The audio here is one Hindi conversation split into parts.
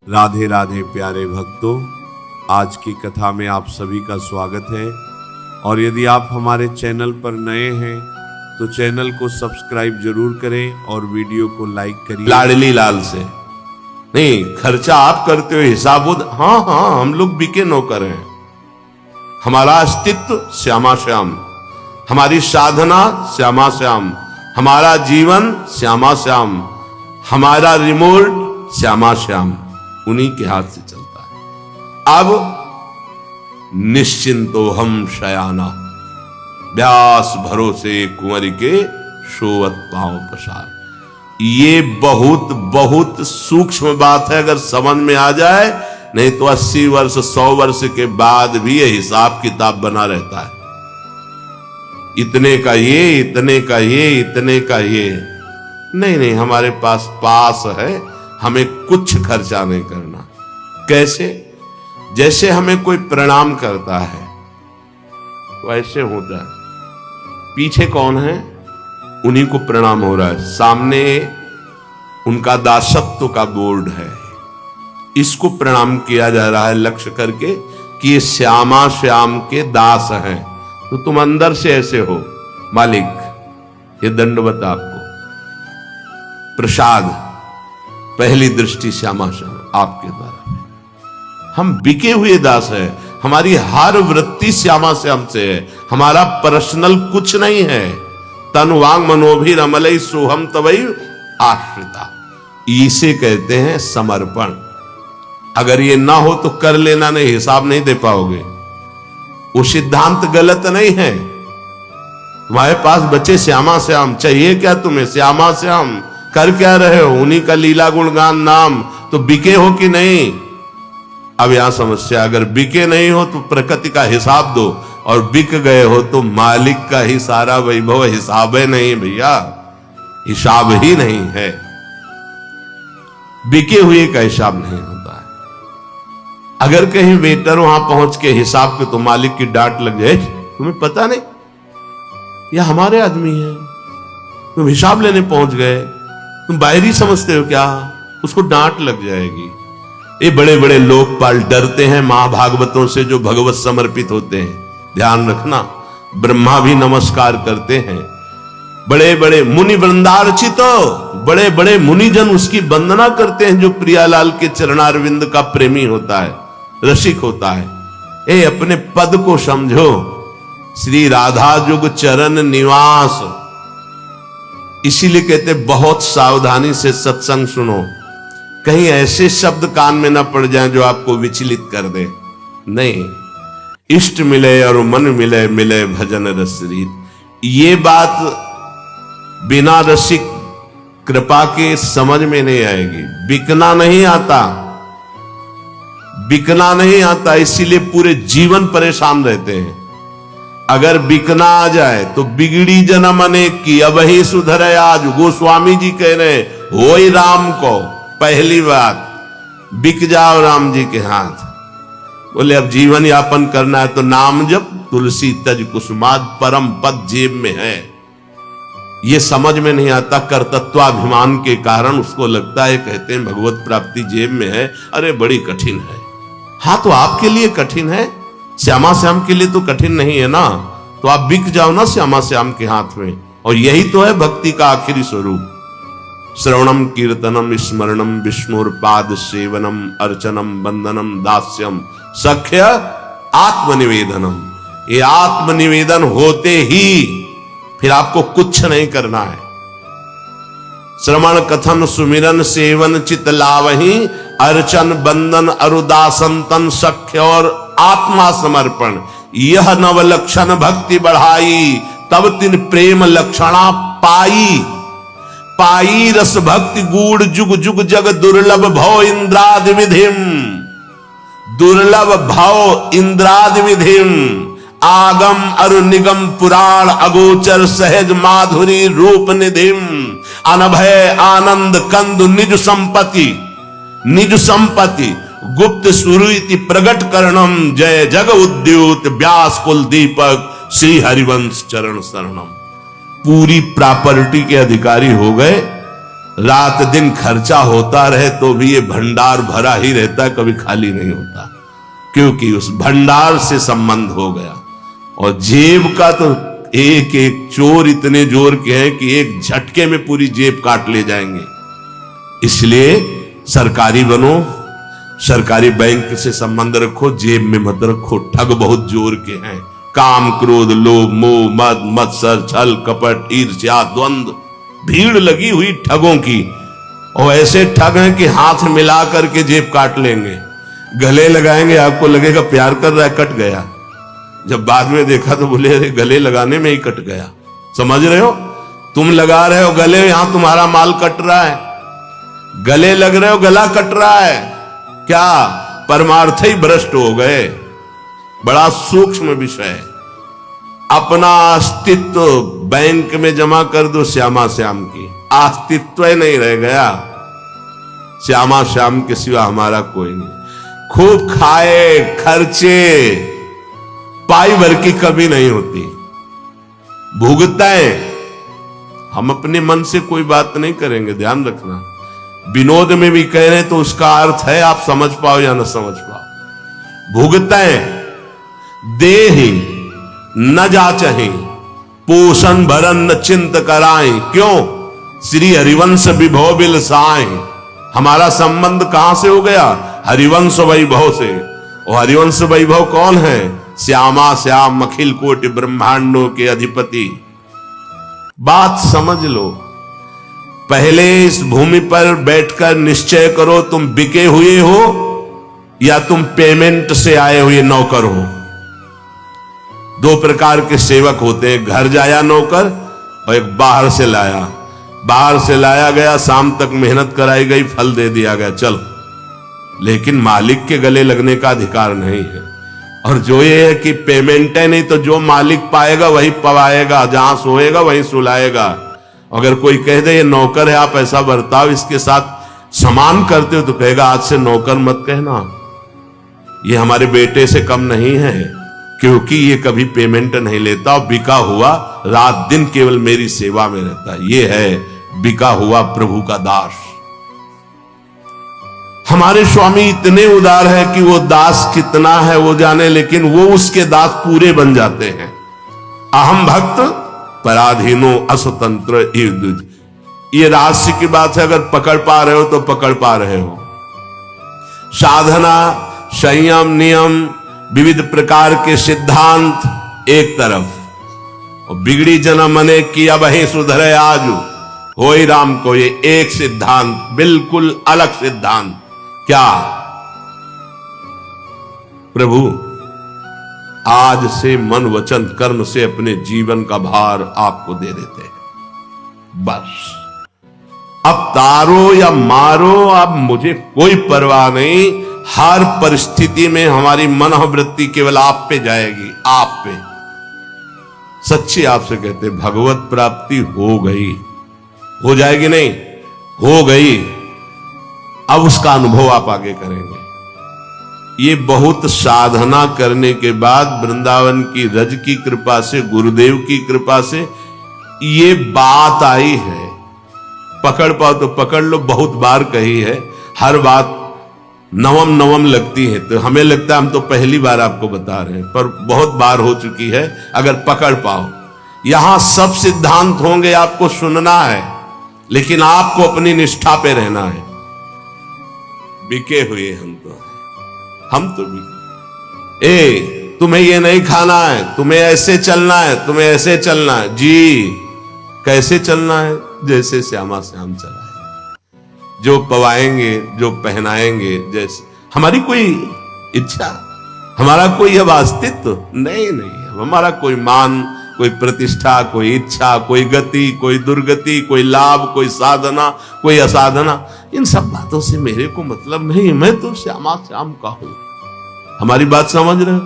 राधे राधे प्यारे भक्तों, आज की कथा में आप सभी का स्वागत है। और यदि आप हमारे चैनल पर नए हैं तो चैनल को सब्सक्राइब जरूर करें और वीडियो को लाइक करिए। लाडली लाल से नहीं, खर्चा आप करते हो, हिसाब हाँ, हम लोग बिके नौकर हैं। हमारा अस्तित्व श्यामा श्याम, हमारी साधना श्यामा श्याम, हमारा जीवन श्यामा श्याम, हमारा रिमोट श्यामा श्याम, उन्हीं के हाथ से चलता है। अब निश्चिंतो हम शयाना, व्यास भरोसे कुंवर के सोवत पांव पसार। ये बहुत बहुत सूक्ष्म बात है, अगर समझ में आ जाए, नहीं तो 80 वर्ष 100 वर्ष के बाद भी ये हिसाब किताब बना रहता है। इतने का ये, इतने का ये, इतने का ये। नहीं, हमारे पास है, हमें कुछ खर्चा नहीं करना। कैसे? जैसे हमें कोई प्रणाम करता है तो ऐसे होता है, पीछे कौन है, उन्हीं को प्रणाम हो रहा है, सामने उनका दासत्व का बोर्ड है, इसको प्रणाम किया जा रहा है लक्ष्य करके कि ये श्यामा श्याम के दास हैं। तो तुम अंदर से ऐसे हो, मालिक ये दंडवत आपको, प्रसाद पहली दृष्टि श्यामा श्याम आपके द्वारा। हम बिके हुए दास है, हमारी हर वृत्ति श्यामा श्याम से है, हमारा पर्सनल कुछ नहीं है। तन वांग मनोभी रमलई सोहम तवई आश्रिता, इसे कहते हैं समर्पण। अगर ये ना हो तो कर लेना, नहीं हिसाब नहीं दे पाओगे। वो सिद्धांत गलत नहीं है। तुम्हारे पास बच्चे श्यामा श्याम, चाहिए क्या तुम्हें? श्यामा श्याम कर क्या रहे हो? उन्हीं का लीला गुणगान नाम। तो बिके हो कि नहीं? अब यहां समस्या, अगर बिके नहीं हो तो प्रकृति का हिसाब दो, और बिक गए हो तो मालिक का ही सारा वैभव। हिसाब है नहीं भैया, हिसाब ही नहीं है, बिके हुए का हिसाब नहीं होता है। अगर कहीं वेटर वहां पहुंच के हिसाब के तो मालिक की डांट लग जाए, तुम्हें पता नहीं यह हमारे आदमी है, तुम हिसाब लेने पहुंच गए, तुम बाहरी समझते हो क्या? उसको डांट लग जाएगी। ये बड़े बड़े लोकपाल डरते हैं महाभागवतों से जो भगवत समर्पित होते हैं। ध्यान रखना, ब्रह्मा भी नमस्कार करते हैं। बड़े बड़े मुनि वृंदार्चित, बड़े बड़े मुनिजन उसकी वंदना करते हैं जो प्रियालाल के चरणारविंद का प्रेमी होता है, रसिक होता है। ए अपने पद को समझो, श्री राधा जुग चरण निवास। इसीलिए कहते बहुत सावधानी से सत्संग सुनो, कहीं ऐसे शब्द कान में न पड़ जाएं जो आपको विचलित कर दे। नहीं, इष्ट मिले और मन मिले, मिले भजन रस रीत। ये बात बिना रसिक कृपा के समझ में नहीं आएगी। बिकना नहीं आता, बिकना नहीं आता, इसीलिए पूरे जीवन परेशान रहते हैं। अगर बिकना आ जाए तो बिगड़ी जन्म अनेक की, अब ही सुधर आज। गोस्वामी जी कह रहे हैं, हो ही राम को पहली बात बिक जाओ राम जी के हाथ। बोले अब जीवन यापन करना है तो नाम जप, तुलसी तज कुसुमाद, परम पद जेब में है। ये समझ में नहीं आता, कर्तत्वाभिमान के कारण उसको लगता है, कहते हैं भगवत प्राप्ति जेब में है। अरे बड़ी कठिन है। हाँ तो आपके लिए कठिन है, श्यामा श्याम के लिए तो कठिन नहीं है ना। तो आप बिक जाओ ना श्यामा श्याम के हाथ में। और यही तो है भक्ति का आखिरी स्वरूप। श्रवणम कीर्तनम स्मरणम विष्णुर्पाद सेवनम अर्चनम वंदनम दास्यम सख्य आत्मनिवेदनम। ये आत्मनिवेदन होते ही फिर आपको कुछ नहीं करना है। श्रवण कथन सुमिरन सेवन चित लावही, अर्चन बंदन अरुदासन तन सख्य और आत्मा समर्पण। यह नवलक्षण भक्ति बढ़ाई, तब तिन प्रेम लक्षणा पाई। पाई रस भक्ति गूढ़ जुग जुग जग, दुर्लभ भव इंद्रादि विधिम। दुर्लभ भव इंद्रादि विधिम, आगम अरु निगम पुराण अगोचर सहज माधुरी रूप निधिम। अनभय आनंद कंद निज संपत्ति, निज संपत्ति गुप्त सुरुति प्रगट करणम। जय जग उद्योत व्यास कुल दीपक, श्री हरिवंश चरण शरणम। पूरी प्रॉपर्टी के अधिकारी हो गए रात दिन खर्चा होता रहे तो भी ये भंडार भरा ही रहता है, कभी खाली नहीं होता, क्योंकि उस भंडार से संबंध हो गया। और जेब का तो एक एक चोर इतने जोर के हैं कि एक झटके में पूरी जेब काट ले जाएंगे। इसलिए सरकारी बनो, सरकारी बैंक से संबंध रखो, जेब में मत रखो। ठग बहुत जोर के हैं, काम क्रोध लोभ मोह मद मत्सर छल कपट ईर्ष्या द्वंद्व, भीड़ लगी हुई ठगों की। और ऐसे ठग हैं कि हाथ मिला करके जेब काट लेंगे, गले लगाएंगे, आपको लगेगा प्यार कर रहा है, कट गया। जब बाद में देखा तो बोले अरे गले लगाने में ही कट गया। समझ रहे हो, तुम लगा रहे हो गले, यहां तुम्हारा माल कट रहा है, गले लग रहे हो, गला कट रहा है। क्या परमार्थ ही भ्रष्ट हो गए। बड़ा सूक्ष्म विषय है। अपना अस्तित्व बैंक में जमा कर दो श्यामा श्याम की, अस्तित्व ही नहीं रह गया। श्यामा श्याम के सिवा हमारा कोई नहीं। खूब खाए खर्चे, पाई भर की कभी नहीं होती। भुगताएं, हम अपने मन से कोई बात नहीं करेंगे, ध्यान रखना। विनोद में भी कह रहे तो उसका अर्थ है आप समझ पाओ या न समझ पाओ। भुगताएं देहि न जाचहि, पोषण भरन न चिंत कराएं। क्यों? श्री हरिवंश विभव बिल साएं। हमारा संबंध कहां से हो गया? हरिवंश वैभव से। और हरिवंश वैभव कौन है? श्यामा श्याम अखिल कोटि ब्रह्मांडों के अधिपति। बात समझ लो। पहले इस भूमि पर बैठकर निश्चय करो तुम बिके हुए हो या तुम पेमेंट से आए हुए नौकर हो। दो प्रकार के सेवक होते हैं, घर जाया नौकर और एक बाहर से लाया। बाहर से लाया गया, शाम तक मेहनत कराई गई, फल दे दिया गया, चलो। लेकिन मालिक के गले लगने का अधिकार नहीं है। और जो ये है कि पेमेंट है नहीं, तो जो मालिक पाएगा वही पवाएगा, जहां सोएगा वहीं सुलाएगा। अगर कोई कह दे ये नौकर है, आप ऐसा बर्ताव इसके साथ समान करते हो, तो कहेगा आज से नौकर मत कहना, ये हमारे बेटे से कम नहीं है, क्योंकि ये कभी पेमेंट नहीं लेता और बिका हुआ रात दिन केवल मेरी सेवा में रहता है। ये है बिका हुआ प्रभु का दास। हमारे स्वामी इतने उदार है कि वो दास कितना है वो जाने, लेकिन वो उसके दास पूरे बन जाते हैं। अहम भक्त पराधीनो अस्वतंत्र युद्ध, ये रहस्य की बात है। अगर पकड़ पा रहे हो तो पकड़ पा रहे हो। साधना, संयम, नियम, विविध प्रकार के सिद्धांत एक तरफ, और बिगड़ी जन मने किया वही सुधरे आज होई राम को, ये एक सिद्धांत, बिल्कुल अलग सिद्धांत। क्या? प्रभु आज से मन वचन कर्म से अपने जीवन का भार आपको दे देते हैं, बस। अब तारो या मारो, अब मुझे कोई परवाह नहीं। हर परिस्थिति में हमारी मनोवृत्ति केवल आप पे जाएगी, आप पे। सच्ची आपसे कहते, भगवत प्राप्ति हो गई, हो जाएगी नहीं, हो गई। अब उसका अनुभव आप आगे करेंगे। ये बहुत साधना करने के बाद वृंदावन की रज की कृपा से, गुरुदेव की कृपा से ये बात आई है। पकड़ पाओ तो पकड़ लो, बहुत बार कही है। हर बात नवम नवम लगती है, तो हमें लगता है हम तो पहली बार आपको बता रहे हैं, पर बहुत बार हो चुकी है। अगर पकड़ पाओ, यहां सब सिद्धांत होंगे, आपको सुनना है, लेकिन आपको अपनी निष्ठा पे रहना है। बिके हुए हम तो बिके। तुम्हें ये नहीं खाना है, तुम्हें ऐसे चलना है, तुम्हें ऐसे चलना है। जी, कैसे चलना है? जैसे श्यामा श्याम चला है, जो पवाएंगे, जो पहनाएंगे, जैसे। हमारी कोई इच्छा, हमारा कोई अब अस्तित्व नहीं, हमारा कोई मान, कोई प्रतिष्ठा, कोई इच्छा, कोई गति, कोई दुर्गति, कोई लाभ, कोई साधना, कोई असाधना, इन सब बातों से मेरे को मतलब नहीं। मैं तो श्यामा श्याम का हूं। हमारी बात समझ रहे हो?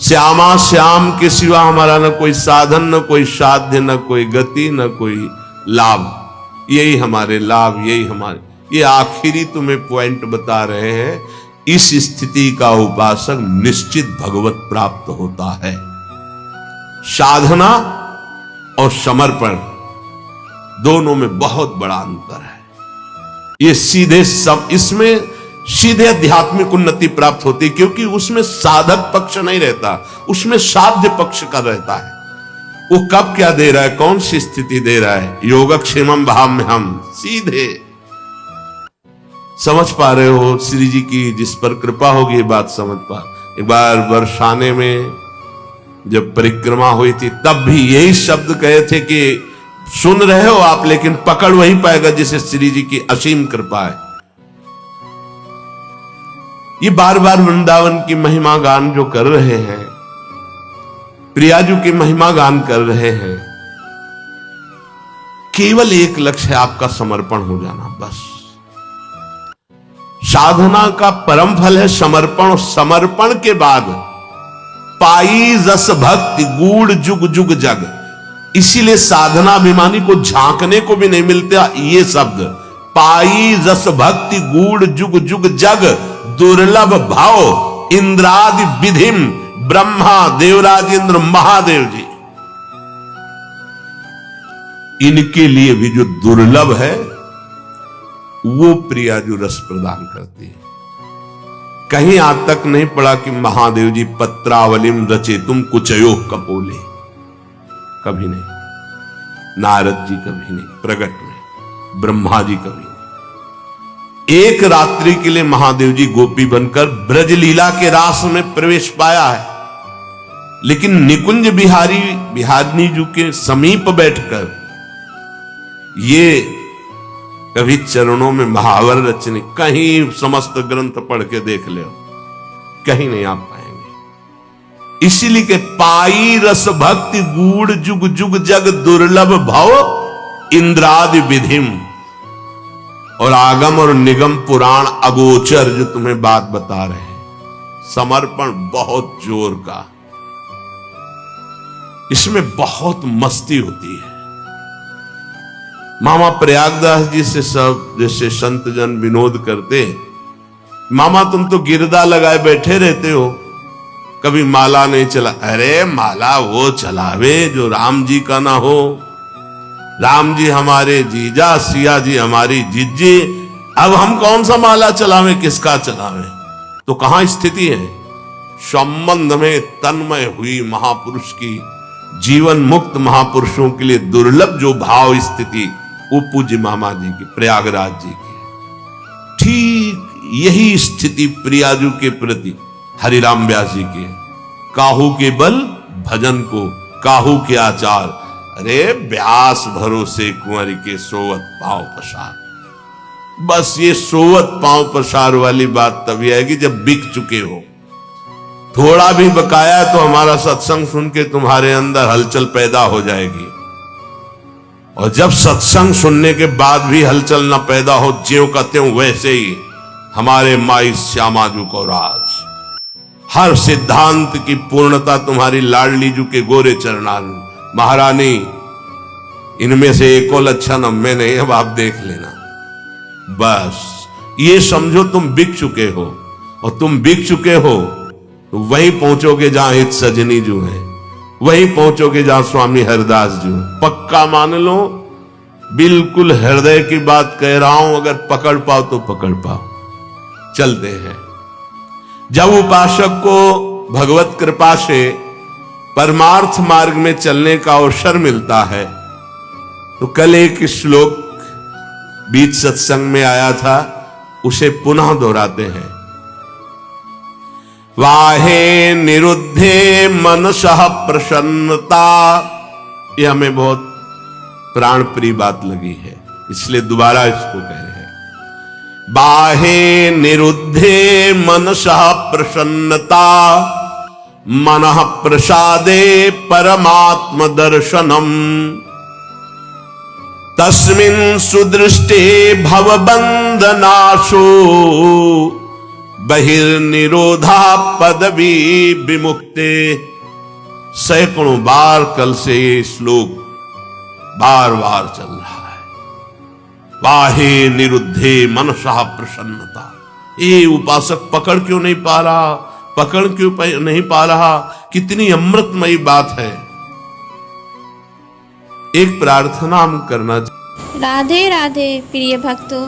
श्यामा श्याम के सिवा हमारा न कोई साधन, न कोई साध्य, न कोई गति, न कोई लाभ। यही हमारे लाभ, यही हमारे, ये आखिरी तुम्हें पॉइंट बता रहे हैं। इस स्थिति का उपासक निश्चित भगवत प्राप्त होता है। साधना और समर्पण दोनों में बहुत बड़ा अंतर है। ये सीधे सब, इसमें सीधे आध्यात्मिक उन्नति प्राप्त होती है, क्योंकि उसमें साधक पक्ष नहीं रहता, उसमें साध्य पक्ष का रहता है। वो कब क्या दे रहा है, कौन सी स्थिति दे रहा है, योगक्षेमम भाम्यहम, सीधे समझ पा रहे हो। श्री जी की जिस पर कृपा होगी ये बात समझ पा। एक बार बरसाने में जब परिक्रमा हुई थी तब भी यही शब्द कहे थे कि सुन रहे हो आप, लेकिन पकड़ वही पाएगा जिसे श्री जी की असीम कृपा है। ये बार बार वृंदावन की महिमा गान जो कर रहे हैं, प्रियाजू की महिमा गान कर रहे हैं, केवल एक लक्ष्य है, आपका समर्पण हो जाना, बस। साधना का परम फल है समर्पण। समर्पण के बाद पाई जस भक्ति गूढ़ जुग जुग जग। इसीलिए साधनाभिमानी को झांकने को भी नहीं मिलता ये शब्द, पाई जस भक्ति गूढ़ जुग जुग जग, दुर्लभ भाव इंद्रादि विधिम, ब्रह्मा देवराज इंद्र महादेव जी, इनके लिए भी जो दुर्लभ है वो प्रियाजू रस प्रदान करती है। कहीं आज तक नहीं पड़ा कि महादेव जी पत्रावलिम रचे तुम कुचयो कपोले, कभी नहीं। नारद जी कभी नहीं, प्रगट में ब्रह्मा जी कभी नहीं। एक रात्रि के लिए महादेव जी गोपी बनकर ब्रजलीला के रास में प्रवेश पाया है, लेकिन निकुंज बिहारी जी के समीप बैठकर ये कभी चरणों में महावर रचने, कहीं समस्त ग्रंथ पढ़ के देख ले, कहीं नहीं आप पाएंगे। इसीलिए के पाई रस भक्ति गूढ़ जुग जुग जग, दुर्लभ भव इंद्रादि विधिम। और आगम और निगम पुराण अगोचर जो तुम्हें बात बता रहे हैं, समर्पण बहुत जोर का, इसमें बहुत मस्ती होती है। मामा प्रयागदास जी से सब जैसे संत जन विनोद करते, मामा तुम तो गिरदा लगाए बैठे रहते हो, कभी माला नहीं चला। अरे माला वो चलावे जो राम जी का ना हो। राम जी हमारे जीजा, सिया जी हमारी जीजी, अब हम कौन सा माला चलावे, किसका चलावे। तो कहां स्थिति है, संबंध में तन्मय हुई महापुरुष की, जीवन मुक्त महापुरुषों के लिए दुर्लभ जो भाव स्थिति, वो पूज्य मामा जी की, प्रयागराज जी की। ठीक यही स्थिति प्रियाजू के प्रति हरिराम व्यास जी के, काहू के बल भजन को काहू के आचार, अरे व्यास भरोसे कुंवर के सोवत पांव पसार। बस ये सोवत पांव पसार वाली बात तभी आएगी जब बिक चुके हो। थोड़ा भी बकाया तो हमारा सत्संग सुन के तुम्हारे अंदर हलचल पैदा हो जाएगी, और जब सत्संग सुनने के बाद भी हलचल न पैदा हो, ज्यों का त्यों वैसे ही हमारे माई श्यामाजू को राज, हर सिद्धांत की पूर्णता तुम्हारी लाडली जू के गोरे चरणान। महारानी इनमें से एक और लक्षण में नहीं, अब आप देख लेना। बस ये समझो तुम बिक चुके हो, और तुम बिक चुके हो तो वहीं पहुंचोगे जहां हित सजनी जो है, वहीं पहुंचोगे जहां स्वामी हरदास जी। पक्का मान लो, बिल्कुल हृदय की बात कह रहा हूं, अगर पकड़ पाओ तो पकड़ पाओ। चलते हैं। जब उपासक को भगवत कृपा से परमार्थ मार्ग में चलने का अवसर मिलता है, तो कल एक श्लोक बीच सत्संग में आया था, उसे पुनः दोहराते हैं। वाहे निरुद्धे मनसः प्रसन्नता, यह हमें बहुत प्राण प्रिय बात लगी है, इसलिए दोबारा इसको कह रहे हैं। बाहे निरुद्धे मनसः प्रसन्नता, मनः प्रसादे परमात्म दर्शनम, तस्मिन् सुदृष्टे भवबंधनाशो, बहिर्निरोधा पदवी विमुक्ते। सैकड़ों बार कल से ये श्लोक बार बार चल रहा है। वाहे निरुद्धे मनसः प्रसन्नता। ये उपासक पकड़ क्यों नहीं पा रहा, पकड़ क्यों नहीं पा रहा, कितनी अमृतमयी बात है। एक प्रार्थना हम करना, राधे राधे प्रिय भक्तों,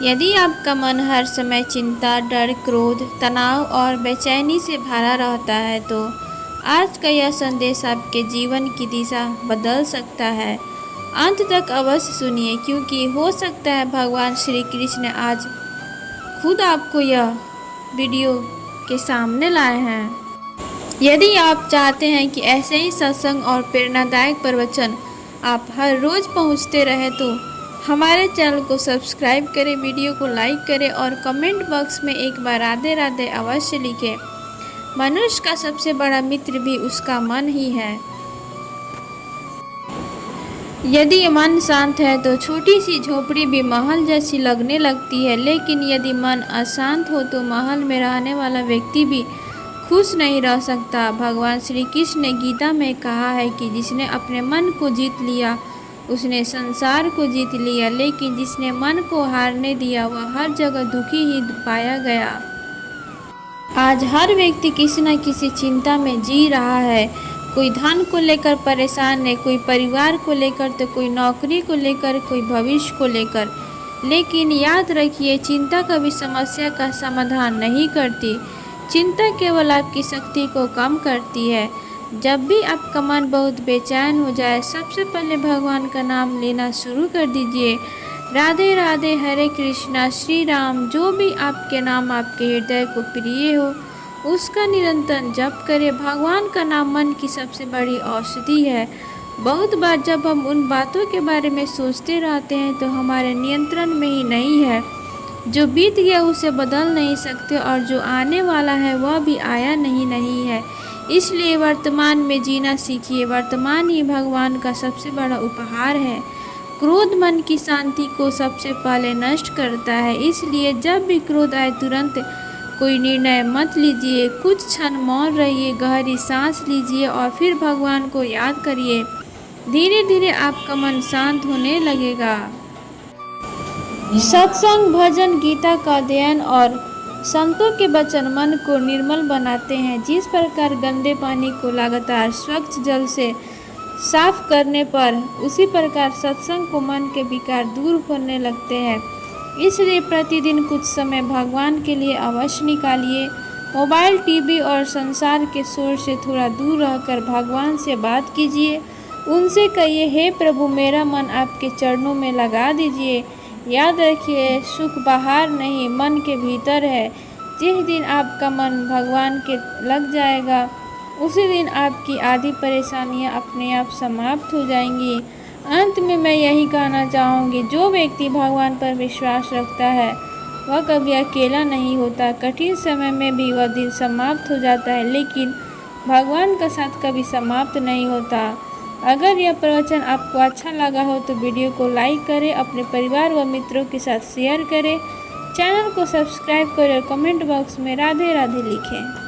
यदि आपका मन हर समय चिंता, डर, क्रोध, तनाव और बेचैनी से भरा रहता है तो आज का यह संदेश आपके जीवन की दिशा बदल सकता है। अंत तक अवश्य सुनिए, क्योंकि हो सकता है भगवान श्री कृष्ण आज खुद आपको यह वीडियो के सामने लाए हैं। यदि आप चाहते हैं कि ऐसे ही सत्संग और प्रेरणादायक प्रवचन आप हर रोज़ पहुंचते रहे तो हमारे चैनल को सब्सक्राइब करें, वीडियो को लाइक करें और कमेंट बॉक्स में एक बार राधे राधे अवश्य लिखें। मनुष्य का सबसे बड़ा मित्र भी उसका मन ही है। यदि मन शांत है तो छोटी सी झोपड़ी भी महल जैसी लगने लगती है, लेकिन यदि मन अशांत हो तो महल में रहने वाला व्यक्ति भी खुश नहीं रह सकता। भगवान श्री कृष्ण ने गीता में कहा है कि जिसने अपने मन को जीत लिया उसने संसार को जीत लिया, लेकिन जिसने मन को हारने दिया वह हर जगह दुखी ही पाया गया। आज हर व्यक्ति किसी न किसी चिंता में जी रहा है। कोई धन को लेकर परेशान है, कोई परिवार को लेकर तो कोई नौकरी को लेकर, कोई भविष्य को लेकर। लेकिन याद रखिए, चिंता कभी समस्या का समाधान नहीं करती। चिंता केवल आपकी शक्ति को कम करती है। जब भी आपका मन बहुत बेचैन हो जाए, सबसे पहले भगवान का नाम लेना शुरू कर दीजिए। राधे राधे, हरे कृष्णा, श्री राम, जो भी आपके नाम आपके हृदय को प्रिय हो उसका निरंतर जप करें। भगवान का नाम मन की सबसे बड़ी औषधि है। बहुत बार जब हम उन बातों के बारे में सोचते रहते हैं तो हमारे नियंत्रण में ही नहीं है। जो बीत गया उसे बदल नहीं सकते और जो आने वाला है वह भी आया नहीं है। इसलिए वर्तमान में जीना सीखिए। वर्तमान ही भगवान का सबसे बड़ा उपहार है। क्रोध मन की शांति को सबसे पहले नष्ट करता है, इसलिए जब भी क्रोध आए तुरंत कोई निर्णय मत लीजिए। कुछ क्षण मौन रहिए, गहरी सांस लीजिए और फिर भगवान को याद करिए। धीरे धीरे आपका मन शांत होने लगेगा। सत्संग, भजन, गीता का अध्ययन और संतों के वचन मन को निर्मल बनाते हैं। जिस प्रकार गंदे पानी को लगातार स्वच्छ जल से साफ करने पर उसी प्रकार सत्संग को मन के विकार दूर करने लगते हैं। इसलिए प्रतिदिन कुछ समय भगवान के लिए अवश्य निकालिए। मोबाइल, टीवी और संसार के शोर से थोड़ा दूर रहकर भगवान से बात कीजिए। उनसे कहिए, हे प्रभु, मेरा मन आपके चरणों में लगा दीजिए। याद रखिए, सुख बाहर नहीं मन के भीतर है। जिस दिन आपका मन भगवान के लग जाएगा उसी दिन आपकी आधी परेशानियां अपने आप समाप्त हो जाएंगी। अंत में मैं यही कहना चाहूँगी, जो व्यक्ति भगवान पर विश्वास रखता है वह कभी अकेला नहीं होता। कठिन समय में भी वह दिन समाप्त हो जाता है, लेकिन भगवान का साथ कभी समाप्त नहीं होता। अगर यह प्रवचन आपको अच्छा लगा हो तो वीडियो को लाइक करें, अपने परिवार व मित्रों के साथ शेयर करें, चैनल को सब्सक्राइब करें और कमेंट बॉक्स में राधे राधे लिखें।